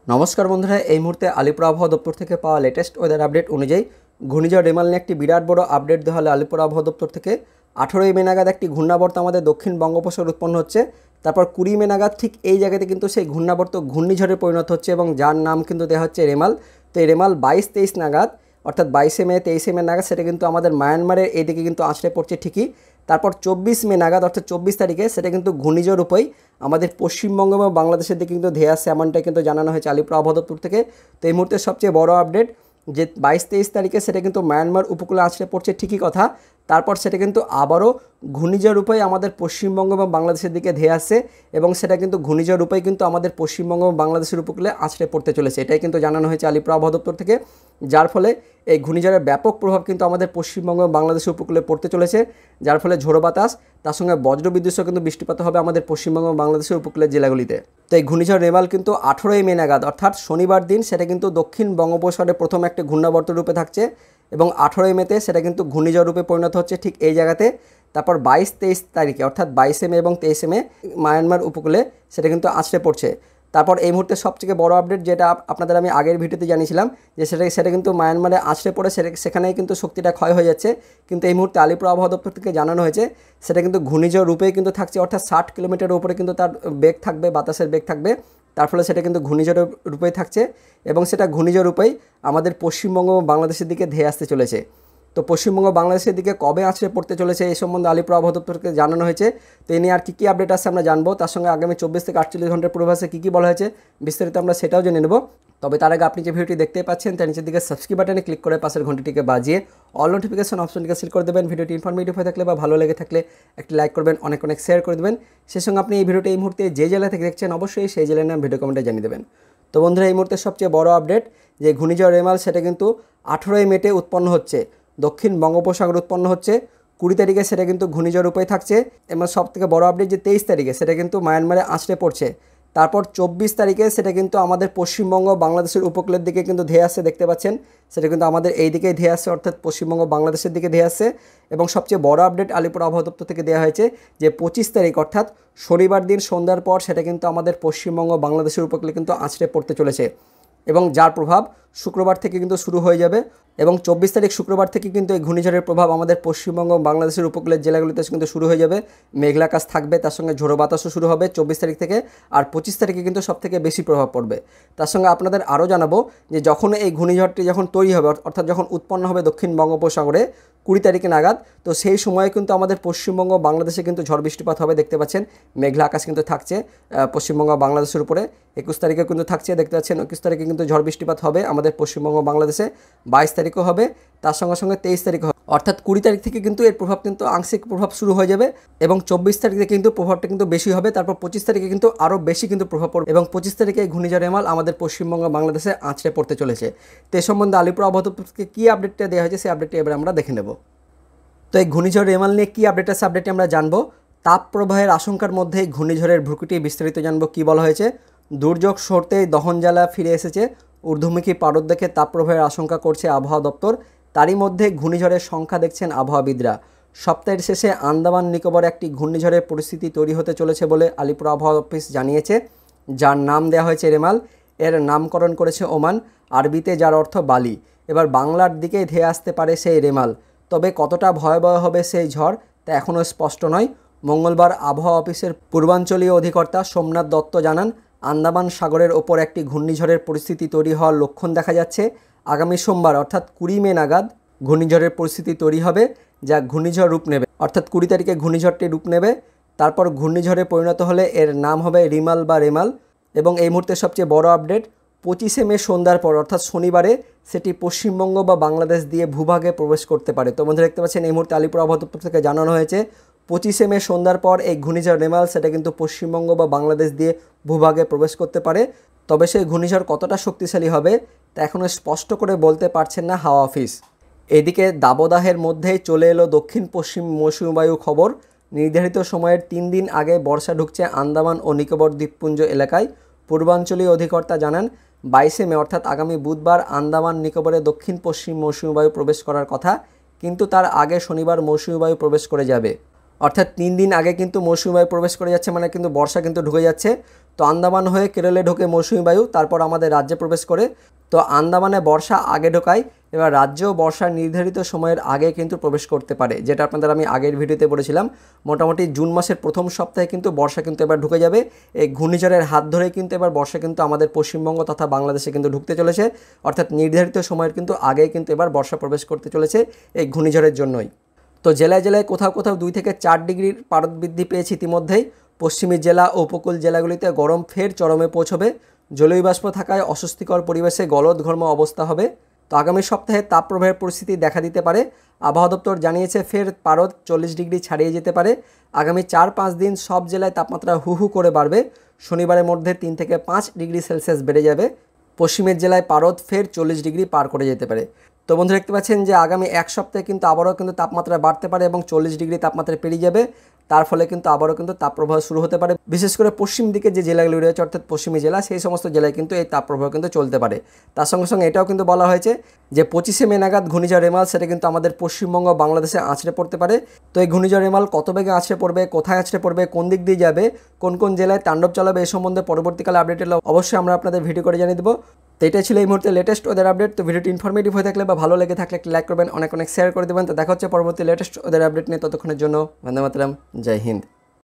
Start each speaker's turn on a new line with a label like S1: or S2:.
S1: নমস্কার বন্ধুরা, এই মুহূর্তে আলিপুর আবহাওয়া দপ্তর থেকে পাওয়া লেটেস্ট ওয়েদার আপডেট অনুযায়ী ঘূর্ণিঝড় রেমাল নিয়ে একটি বিরাট বড় আপডেট দেওয়া হলো আলিপুর আবহাওয়া দপ্তর থেকে। 18ই মে নাগাদ একটি ঘূর্ণাবর্ত আমাদের দক্ষিণ বঙ্গোপসাগরে উৎপন্ন হচ্ছে। তারপর 20 মে নাগাদ ঠিক এই জায়গাতে কিন্তু সেই ঘূর্ণাবর্ত ঘূর্ণিঝড়ে পরিণত হচ্ছে এবং যার নাম কিন্তু দেওয়া হচ্ছে রেমাল। তো এই রেমাল 22-23 নাগাদ অর্থাৎ 22শে মে 23শে মে নাগাদ সেটা কিন্তু আমাদের মায়ানমারের এইদিকে কিন্তু আছড়ে পড়ছে ঠিকই। তারপর 24 মে নাগাদ অর্থাৎ 24 তারিখে সেটা কিন্তু ঘূর্ণিঝড় রূপেই আমাদের পশ্চিমবঙ্গ এবং বাংলাদেশের দিকে কিন্তু ধেয়ে আসছে, এমনটাই কিন্তু জানানো হয়েছে আলিপুর আবহাওয়া দপ্তর থেকে। তো এই মুহূর্তে সবচেয়ে বড় আপডেট যে 22-23 তারিখে সেটা কিন্তু মায়ানমার উপকূলে আছড়ে পড়ছে ঠিকই কথা, তারপর সেটা কিন্তু আবারও ঘূর্ণিঝড় রূপেই আমাদের পশ্চিমবঙ্গ এবং বাংলাদেশের দিকে ধেয়ে আসছে এবং সেটা কিন্তু ঘূর্ণিঝড় রূপেই কিন্তু আমাদের পশ্চিমবঙ্গ এবং বাংলাদেশের উপকূলে আছড়ে পড়তে চলেছে, এটাই কিন্তু জানানো হয়েছে আলিপুর আবহাওয়া দপ্তর থেকে। যার ফলে এই ঘূর্ণিঝড়ের ব্যাপক প্রভাব কিন্তু আমাদের পশ্চিমবঙ্গ এবং বাংলাদেশের উপকূলে পড়তে চলেছে, যার ফলে ঝোড়ো বাতাস তার সঙ্গে বজ্রবিদ্যুৎ সহ কিন্তু বৃষ্টিপাত হবে আমাদের পশ্চিমবঙ্গ এবং বাংলাদেশের উপকূলের জেলাগুলিতে। তো এই ঘূর্ণিঝড় রেমাল কিন্তু 18ই মে নাগাদ অর্থাৎ শনিবার দিন সেটা কিন্তু দক্ষিণ বঙ্গোপসাগরে প্রথম একটি ঘূর্ণাবর্ত রূপে থাকছে এবং 18ই মেতে সেটা কিন্তু ঘূর্ণিঝড় রূপে পরিণত হচ্ছে ঠিক এই জায়গাতে। তারপর 22-23 তারিখে অর্থাৎ 22শে মে এবং 23শে মে মায়ানমার উপকূলে সেটা কিন্তু আছড়ে পড়ছে। তারপর এই মুহূর্তে সবথেকে বড় আপডেট যেটা আপনাদের আমি আগের ভিডিওতে জানিয়েছিলাম যে সেটা কিন্তু মায়ানমারে আছড়ে পড়ে সেখানেই কিন্তু শক্তিটা ক্ষয় হয়ে যাচ্ছে, কিন্তু এই মুহূর্তে আলিপুর আবহাওয়া দপ্তর থেকে জানানো হয়েছে সেটা কিন্তু ঘূর্ণিঝড় রূপেই কিন্তু থাকছে, অর্থাৎ 60 কিলোমিটারের উপরে কিন্তু তার বেগ থাকবে, বাতাসের বেগ থাকবে, তার ফলে সেটা কিন্তু ঘূর্ণিঝড় রূপেই থাকছে এবং সেটা ঘূর্ণিঝড় রূপেই আমাদের পশ্চিমবঙ্গ ও বাংলাদেশের দিকে ধেয়ে আসতে চলেছে। তো পশ্চিমবঙ্গ বাংলাদেশের দিকে কবে আছড়ে পড়তে চলেছে এই সম্বন্ধে আলিপুর আবহাওয়া দপ্তরকে জানানো হয়েছে। তো এই নিয়ে আর কী আপডেট আছে আমরা জানবো, তার সঙ্গে আগামী 24 থেকে 48 ঘন্টার পূর্বাভাসে কী বলা হয়েছে বিস্তারিত আমরা সেটাও জেনে নেব। তবে তার আগে আপনি যে ভিডিওটি দেখতে পাচ্ছেন তার নিচের দিকে সাবস্ক্রাইব বাটনে ক্লিক করে পাশের ঘন্টিটিকে বাজিয়ে অল নোটিফিকেশন অপশনটিকে সিলেক্ট করে দেবেন। ভিডিওটি ইনফরমেটিভ হয়ে থাকলে বা ভালো লেগে থাকলে একটি লাইক করবেন, অনেক শেয়ার করে দেবেন। সেই সঙ্গে আপনি এই ভিডিওটি এই মুহূর্তে যে জেলা থেকে দেখছেন অবশ্যই সেই জেলার নাম ভিডিও কমেন্টে জানিয়ে দেবেন। তো বন্ধুরা, এই মুহূর্তে সবচেয়ে বড় আপডেট যে ঘূর্ণিঝড় রেমাল সেটা কিন্তু 18ই মেতে উৎপন্ন হচ্ছে, দক্ষিণ বঙ্গোপসাগরে উৎপন্ন হচ্ছে। 20 তারিখে সেটা কিন্তু ঘূর্ণিঝড় রূপে থাকছে এবং সবথেকে বড় আপডেট যে 23 তারিখে সেটা কিন্তু মায়ানমারে আছড়ে পড়ছে। তারপর 24 তারিখে সেটা কিন্তু আমাদের পশ্চিমবঙ্গ বাংলাদেশের উপকূলের দিকে কিন্তু ধেয়ে আসছে, দেখতে পাচ্ছেন সেটা কিন্তু আমাদের এই দিকেই ধেয়ে আসছে, অর্থাৎ পশ্চিমবঙ্গ বাংলাদেশের দিকে ধেয়ে আসছে। এবং সবচেয়ে বড় আপডেট আলিপুর আবহাওয়া দপ্তর থেকে দেওয়া হয়েছে যে 25 তারিখ অর্থাৎ শনিবার দিন সন্ধ্যার পর সেটা কিন্তু আমাদের পশ্চিমবঙ্গ বাংলাদেশের উপকূলে কিন্তু আছড়ে পড়তে চলেছে এবং যার প্রভাব শুক্রবার থেকে কিন্তু শুরু হয়ে যাবে এবং 24 তারিখ শুক্রবার থেকে কিন্তু এই ঘূর্ণিঝড়ের প্রভাব আমাদের পশ্চিমবঙ্গ বাংলাদেশের উপকূলের জেলাগুলিতে কিন্তু শুরু হয়ে যাবে। মেঘলা আকাশ থাকবে, তার সঙ্গে ঝোড়ো বাতাসও শুরু হবে 24 তারিখ থেকে, আর 25 তারিখে কিন্তু সবথেকে বেশি প্রভাব পড়বে। তার সঙ্গে আপনাদের আরও জানাবো যে যখন এই ঘূর্ণিঝড়টি যখন তৈরি হবে অর্থাৎ যখন উৎপন্ন হবে দক্ষিণ বঙ্গোপসাগরে 20 তারিখে নাগাদ, তো সেই সময়ে কিন্তু আমাদের পশ্চিমবঙ্গ বাংলাদেশে কিন্তু ঝড় বৃষ্টিপাত হবে, দেখতে পাচ্ছেন মেঘলা আকাশ কিন্তু থাকছে পশ্চিমবঙ্গ বাংলাদেশের উপরে। 21 তারিখে কিন্তু থাকছে, দেখতে পাচ্ছেন 21 তারিখে কিন্তু ঝড় বৃষ্টিপাত হবে আমাদের পশ্চিমবঙ্গ বাংলাদেশে, 22 তারিখও হবে, তার সঙ্গে সঙ্গে 23 তারিখ হবে, অর্থাৎ 20 তারিখ থেকে কিন্তু এর প্রভাব কিন্তু আংশিক প্রভাব শুরু হয়ে যাবে এবং 24 তারিখে কিন্তু প্রভাবটা কিন্তু বেশি হবে। তারপর 25 তারিখে কিন্তু আরও বেশি কিন্তু প্রভাব পড়বে এবং 25 তারিখে এই ঘূর্ণিঝড় রেমাল আমাদের পশ্চিমবঙ্গ বাংলাদেশে আছড়ে পড়তে চলেছে। তো এই সম্বন্ধে আলিপুর আবহাওয়া দপ্তর থেকে কী আপডেটটা দেওয়া হয়েছে সেই আপডেটটি এবার আমরা দেখে নেব। তো এই ঘূর্ণিঝড় রেমাল নিয়ে কী আপডেট আছে আপডেটটি আমরা জানবো। তাপ প্রবাহের আশঙ্কার মধ্যে ঘূর্ণিঝড়ের ভ্রুকুটি বিস্তারিত জানবো। কী বলা হয়েছে, দুর্যোগ সরতেই দহনজ্বালা ফিরে এসেছে, ঊর্ধ্বমুখী পারদ দেখে তাপপ্রবাহের আশঙ্কা করছে আবহাওয়া দপ্তর। তারই মধ্যে ঘূর্ণিঝড়ের সংখ্যা দেখছেন আবহাওয়াবিদরা। সপ্তাহের শেষে আন্দামান নিকোবরে একটি ঘূর্ণিঝড়ের পরিস্থিতি তৈরি হতে চলেছে বলে আলিপুর আবহাওয়া অফিস জানিয়েছে, যার নাম দেওয়া হয়েছে রেমাল। এর নামকরণ করেছে ওমান, আরবিতে যার অর্থ বালি। এবার বাংলার দিকেই ধেয়ে আসতে পারে সেই রেমাল, তবে কতটা ভয়াবহ হবে সেই ঝড় তা এখনও স্পষ্ট নয়। মঙ্গলবার আবহাওয়া অফিসের পূর্বাঞ্চলীয় অধিকর্তা সোমনাথ দত্ত জানান, আন্দামান সাগরের ওপর একটি ঘূর্ণিঝড়ের পরিস্থিতি তৈরি হওয়ার লক্ষণ দেখা যাচ্ছে। আগামী সোমবার অর্থাৎ 20 মে নাগাদ ঘূর্ণিঝড়ের পরিস্থিতি তৈরি হবে, যা ঘূর্ণিঝড় রূপ নেবে, অর্থাৎ 20 তারিখে ঘূর্ণিঝড়টি রূপ নেবে। তারপর ঘূর্ণিঝড়ে পরিণত হলে এর নাম হবে রিমাল বা রেমাল। এবং এই মুহূর্তে সবচেয়ে বড় আপডেট, 25শে মে সন্ধ্যার পর অর্থাৎ শনিবারে সেটি পশ্চিমবঙ্গ বা বাংলাদেশ দিয়ে ভূভাগে প্রবেশ করতে পারে। তো বন্ধুরা দেখতে পাচ্ছেন এই মুহূর্তে আলিপুর আবহাওয়া দপ্তর থেকে জানানো হয়েছে 25শে মে সন্ধ্যার পর এই ঘূর্ণিঝড় রেমাল সেটা কিন্তু পশ্চিমবঙ্গ বা বাংলাদেশ দিয়ে ভূভাগে প্রবেশ করতে পারে। তবে সেই ঘূর্ণিঝড় কতটা শক্তিশালী হবে তা এখনও স্পষ্ট করে বলতে পারছেন না হাওয়া অফিস। এদিকে দাবদাহের মধ্যেই চলে এলো দক্ষিণ পশ্চিম মৌসুমী বায়ু খবর। নির্ধারিত সময়ের 3 দিন আগে বর্ষা ঢুকছে আন্দামান ও নিকোবর দ্বীপপুঞ্জ এলাকায়। পূর্বাঞ্চলীয় অধিকর্তা জানান, 22শে মে অর্থাৎ আগামী বুধবার আন্দামান নিকোবরে দক্ষিণ পশ্চিম মৌসুমী বায়ু প্রবেশ করার কথা, কিন্তু তার আগে শনিবার মৌসুমী বায়ু প্রবেশ করে যাবে। অর্থাৎ 3 দিন আগে কিন্তু মৌসুমী বায়ু প্রবেশ করে যাচ্ছে, মানে কিন্তু বর্ষা কিন্তু ঢুকে যাচ্ছে। তো আন্দামান হয়ে কেরলে ঢোকে মৌসুমি বায়ু, তারপর আমাদের রাজ্যে প্রবেশ করে। তো আন্দামানে বর্ষা আগে ঢোকায়, এবার রাজ্যেও বর্ষার নির্ধারিত সময়ের আগে কিন্তু প্রবেশ করতে পারে, যেটা আপনাদের আমি আগের ভিডিওতে বলেছিলাম। মোটামুটি জুন মাসের প্রথম সপ্তাহে কিন্তু বর্ষা কিন্তু এবার ঢুকে যাবে। এই ঘূর্ণিঝড়ের হাত ধরেই কিন্তু এবার বর্ষা কিন্তু আমাদের পশ্চিমবঙ্গ তথা বাংলাদেশে কিন্তু ঢুকতে চলেছে, অর্থাৎ নির্ধারিত সময়ের কিন্তু আগেই কিন্তু এবার বর্ষা প্রবেশ করতে চলেছে এই ঘূর্ণিঝড়ের জন্যই। তো জেলায় জেলায় কোথাও কোথাও 2 থেকে 4 ডিগ্রির পারদ বৃদ্ধি পেয়েছে ইতিমধ্যেই। পশ্চিমী জেলা ও উপকূল জেলাগুলিতে গরম ফের চরমে পৌঁছবে। জলীয় বাষ্প থাকায় অস্বস্তিকর পরিবেশে গলদঘর্ম অবস্থা হবে। তো আগামী সপ্তাহে তাপপ্রবাহের পরিস্থিতি দেখা দিতে পারে। আবহাওয়া দপ্তর জানিয়েছে ফের পারদ 40 ডিগ্রি ছাড়িয়ে যেতে পারে। আগামী 4-5 দিন সব জেলায় তাপমাত্রা হু হু করে বাড়বে। শনিবারের মধ্যে 3 থেকে 5 ডিগ্রি সেলসিয়াস বেড়ে যাবে। পশ্চিমের জেলায় পারদ ফের 40 ডিগ্রি পার করে যেতে পারে। তো বন্ধুরা দেখতে পাচ্ছেন যে আগামী এক সপ্তাহে কিন্তু আবারও কিন্তু তাপমাত্রা বাড়তে পারে এবং 40 ডিগ্রি তাপমাত্রা পেরিয়ে যাবে। তার ফলে কিন্তু আবারও কিন্তু তাপপ্রবাহ শুরু হতে পারে। বিশেষ করে পশ্চিম দিকে যে জেলাগুলি রয়েছে অর্থাৎ পশ্চিমী জেলা, সেই সমস্ত জেলায় কিন্তু এই তাপপ্রবাহ কিন্তু চলতে পারে। তার সঙ্গে সঙ্গে এটাও কিন্তু বলা হয়েছে যে 25শে মে নাগাদ ঘূর্ণিঝড় রেমাল সেটা কিন্তু আমাদের পশ্চিমবঙ্গ বাংলাদেশে আছড়ে পড়তে পারে। তো এই ঘূর্ণিঝড় রেমাল কত বেগে আছড়ে পড়বে, কোথায় আছড়ে পড়বে, কোন দিক দিয়ে যাবে, কোন কোন জেলায় তাণ্ডব চালাবে, এই সম্বন্ধে পরবর্তীকালে আপডেট এলে অবশ্যই আমরা আপনাদের ভিডিও করে জানিয়ে দেবো। তো এটাই ছিল এই মুহূর্তে লেটেস্ট ওদের আপডেট। তো ভিডিওটি ইনফরমেটিভ হয়ে থাকলে বা ভালো লেগে থাকলে একটি লাইক করবেন, অনেক অনেক শেয়ার করে দেবেন। তো দেখা হচ্ছে পরবর্তী লেটেস্ট ওদের আপডেট নিয়ে। ততক্ষণের জন্য বন্দে মাতরম, জয় হিন্দ।